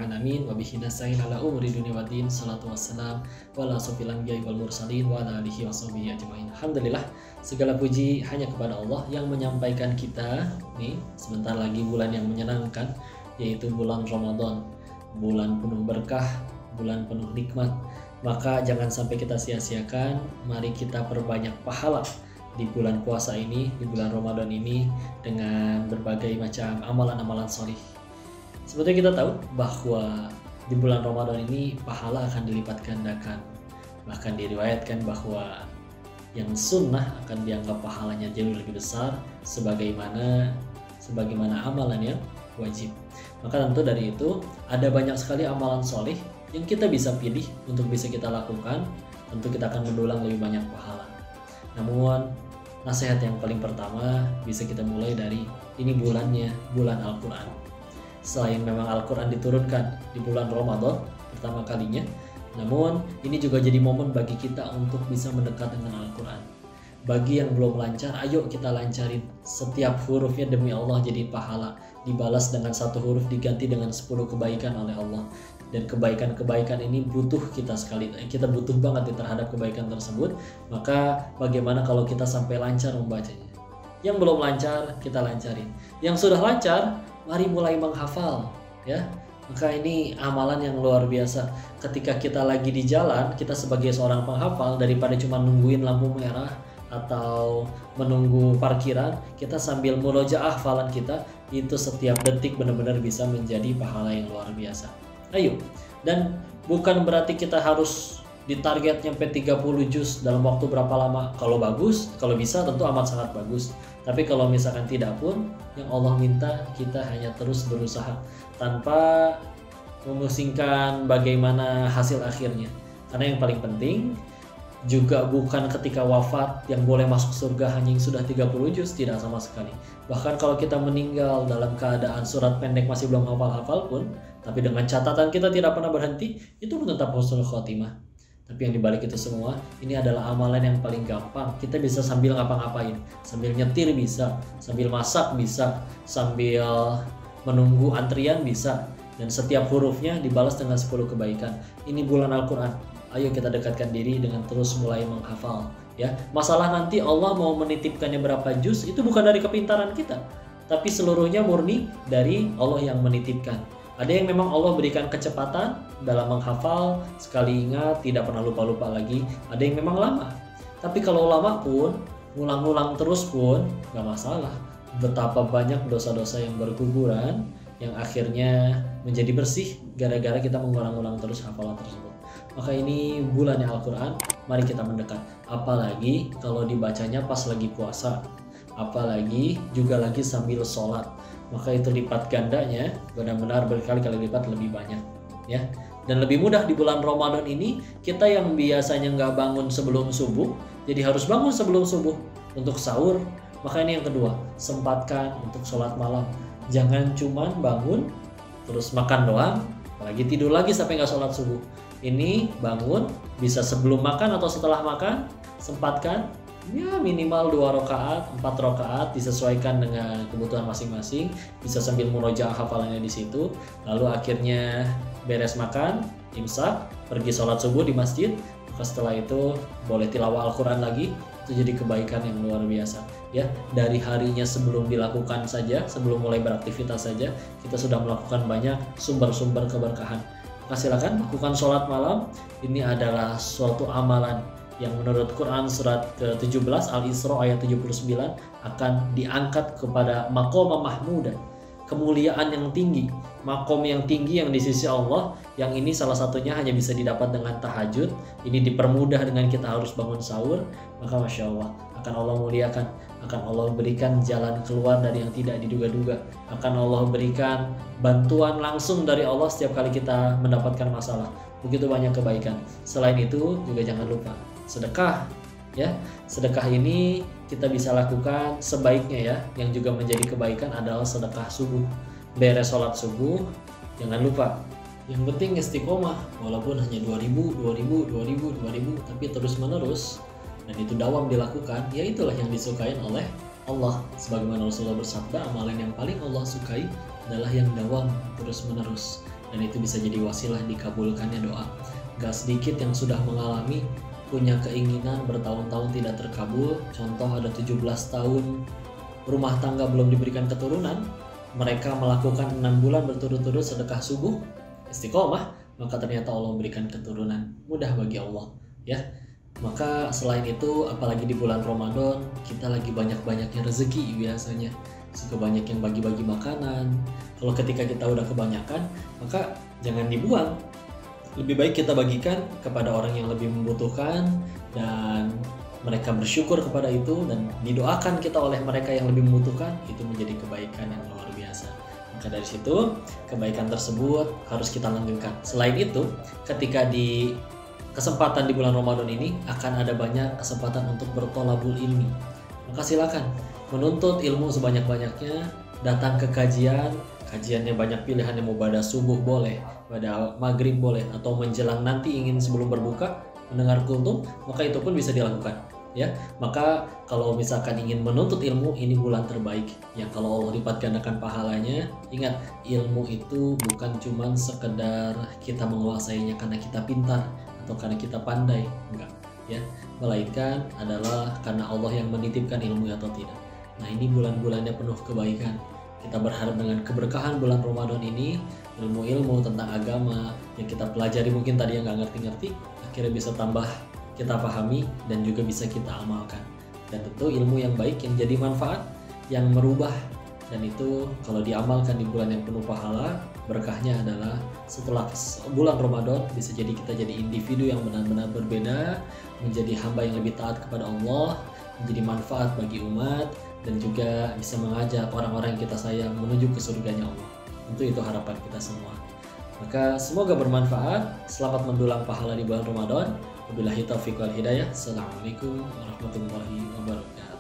alamin wa bihi nasta'in ala umuri dunya waddin. Shalatu wassalam wala asrofil anbiya'i wal mursalin wa ala alihi washabihi ajmain. Alhamdulillah, segala puji hanya kepada Allah yang menyampaikan kita nih sebentar lagi bulan yang menyenangkan, yaitu bulan Ramadan, bulan penuh berkah, bulan penuh nikmat. Maka jangan sampai kita sia-siakan. Mari kita perbanyak pahala di bulan puasa ini, di bulan Ramadan ini, dengan berbagai macam amalan-amalan sholih. Seperti kita tahu bahwa di bulan Ramadan ini pahala akan dilipat gandakan. Bahkan diriwayatkan bahwa yang sunnah akan dianggap pahalanya jauh lebih besar sebagaimana amalan yang wajib. Maka tentu dari itu ada banyak sekali amalan sholih yang kita bisa pilih untuk bisa kita lakukan. Tentu kita akan mendulang lebih banyak pahala. Namun nasihat yang paling pertama bisa kita mulai dari ini bulannya, bulan Al-Quran. Selain memang Al-Quran diturunkan di bulan Ramadan pertama kalinya, namun ini juga jadi momen bagi kita untuk bisa mendekat dengan Al-Quran. Bagi yang belum lancar, ayo kita lancarin. Setiap hurufnya demi Allah jadi pahala, dibalas dengan satu huruf diganti dengan 10 kebaikan oleh Allah. Dan kebaikan-kebaikan ini butuh kita sekali, kita butuh banget terhadap kebaikan tersebut. Maka bagaimana kalau kita sampai lancar membacanya? Yang belum lancar kita lancarin, yang sudah lancar mari mulai menghafal ya. Maka ini amalan yang luar biasa. Ketika kita lagi di jalan, kita sebagai seorang penghafal, daripada cuma nungguin lampu merah atau menunggu parkiran, kita sambil murojaah hafalan kita, itu setiap detik benar-benar bisa menjadi pahala yang luar biasa. Ayo, dan bukan berarti kita harus ditarget nyampe 30 juz dalam waktu berapa lama. Kalau bagus, kalau bisa tentu amat sangat bagus. Tapi kalau misalkan tidak pun, yang Allah minta kita hanya terus berusaha tanpa memusingkan bagaimana hasil akhirnya. Karena yang paling penting juga bukan ketika wafat yang boleh masuk surga hanya yang sudah 30 juz, tidak sama sekali. Bahkan kalau kita meninggal dalam keadaan surat pendek masih belum hafal-hafal pun, tapi dengan catatan kita tidak pernah berhenti, itu pun tetap husnul khotimah. Tapi yang dibalik itu semua, ini adalah amalan yang paling gampang. Kita bisa sambil ngapa-ngapain, sambil nyetir bisa, sambil masak bisa, sambil menunggu antrian bisa, dan setiap hurufnya dibalas dengan 10 kebaikan. Ini bulan Al-Quran. Ayo kita dekatkan diri dengan terus mulai menghafal ya. Masalah nanti Allah mau menitipkannya berapa juz itu bukan dari kepintaran kita, tapi seluruhnya murni dari Allah yang menitipkan. Ada yang memang Allah berikan kecepatan dalam menghafal, sekali ingat tidak pernah lupa-lupa lagi. Ada yang memang lama, tapi kalau lama pun ngulang-ngulang terus pun gak masalah. Betapa banyak dosa-dosa yang berguguran yang akhirnya menjadi bersih gara-gara kita mengulang-ulang terus hafalan tersebut. Maka ini bulannya Al-Quran, mari kita mendekat. Apalagi kalau dibacanya pas lagi puasa, apalagi juga lagi sambil sholat, maka itu lipat gandanya benar-benar berkali-kali lipat lebih banyak ya. Dan lebih mudah di bulan Ramadan ini, kita yang biasanya nggak bangun sebelum subuh jadi harus bangun sebelum subuh untuk sahur. Maka ini yang kedua, sempatkan untuk sholat malam. Jangan cuman bangun terus makan doang, apalagi tidur lagi sampai nggak sholat subuh. Ini bangun bisa sebelum makan atau setelah makan, sempatkan ya minimal 2 rakaat, 4 rakaat, disesuaikan dengan kebutuhan masing-masing. Bisa sambil murojaah hafalannya di situ. Lalu akhirnya beres makan, imsak, pergi sholat subuh di masjid. Maka setelah itu boleh tilawah Al-Quran lagi. Itu jadi kebaikan yang luar biasa ya. Dari harinya sebelum dilakukan saja, sebelum mulai beraktivitas saja, kita sudah melakukan banyak sumber-sumber keberkahan. Maka silakan lakukan sholat malam. Ini adalah suatu amalan yang menurut Quran surat ke-17 Al-Isra ayat 79 akan diangkat kepada maqam mahmudah, kemuliaan yang tinggi, makom yang tinggi yang di sisi Allah. Yang ini salah satunya hanya bisa didapat dengan tahajud. Ini dipermudah dengan kita harus bangun sahur. Maka Masya Allah, akan Allah muliakan, akan Allah berikan jalan keluar dari yang tidak diduga-duga, akan Allah berikan bantuan langsung dari Allah setiap kali kita mendapatkan masalah. Begitu banyak kebaikan. Selain itu juga jangan lupa sedekah ya. Sedekah ini kita bisa lakukan sebaiknya ya. Yang juga menjadi kebaikan adalah sedekah subuh. Beres sholat subuh jangan lupa, yang penting istiqomah, walaupun hanya 2000 tapi terus menerus, dan itu dawam dilakukan, ya itulah yang disukai oleh Allah. Sebagaimana Rasulullah bersabda, amalan yang paling Allah sukai adalah yang dawam terus menerus. dan itu bisa jadi wasilah dikabulkannya doa. Gak sedikit yang sudah mengalami punya keinginan bertahun-tahun tidak terkabul. Contoh ada 17 tahun rumah tangga belum diberikan keturunan, mereka melakukan 6 bulan berturut-turut sedekah subuh, istiqomah, maka ternyata Allah memberikan keturunan. Mudah bagi Allah, ya. Maka selain itu, apalagi di bulan Ramadan, kita lagi banyak-banyaknya rezeki biasanya. Suka banyak yang bagi-bagi makanan. Kalau ketika kita udah kebanyakan, maka jangan dibuang. Lebih baik kita bagikan kepada orang yang lebih membutuhkan, dan mereka bersyukur kepada itu, dan didoakan kita oleh mereka yang lebih membutuhkan. Itu menjadi kebaikan yang luar biasa. Maka dari situ, kebaikan tersebut harus kita langgengkan. Selain itu, ketika di kesempatan di bulan Ramadan ini akan ada banyak kesempatan untuk bertolabul ilmi. Maka silakan menuntut ilmu sebanyak-banyaknya, datang ke kajiannya banyak pilihan, yang mau pada subuh boleh, pada maghrib boleh, atau menjelang nanti ingin sebelum berbuka mendengar kultum, maka itu pun bisa dilakukan. Ya, maka kalau misalkan ingin menuntut ilmu, ini bulan terbaik. Yang kalau Allah lipat gandakan pahalanya. Ingat, ilmu itu bukan cuman sekedar kita menguasainya karena kita pintar atau karena kita pandai, enggak, ya, melainkan adalah karena Allah yang menitipkan ilmu atau tidak. Nah, ini bulan-bulannya penuh kebaikan. Kita berharap dengan keberkahan bulan Ramadan ini, ilmu-ilmu tentang agama yang kita pelajari mungkin tadi yang nggak ngerti-ngerti, akhirnya bisa tambah kita pahami dan juga bisa kita amalkan. Dan tentu ilmu yang baik yang jadi manfaat, yang merubah, dan itu kalau diamalkan di bulan yang penuh pahala, berkahnya adalah setelah bulan Ramadan bisa jadi kita jadi individu yang benar-benar berbeda, menjadi hamba yang lebih taat kepada Allah, menjadi manfaat bagi umat, dan juga bisa mengajak orang-orang yang kita sayang menuju ke surganya Allah. Tentu itu harapan kita semua. Maka semoga bermanfaat. Selamat mendulang pahala di bulan Ramadan. Wabillahi taufiq wal hidayah. Assalamualaikum warahmatullahi wabarakatuh.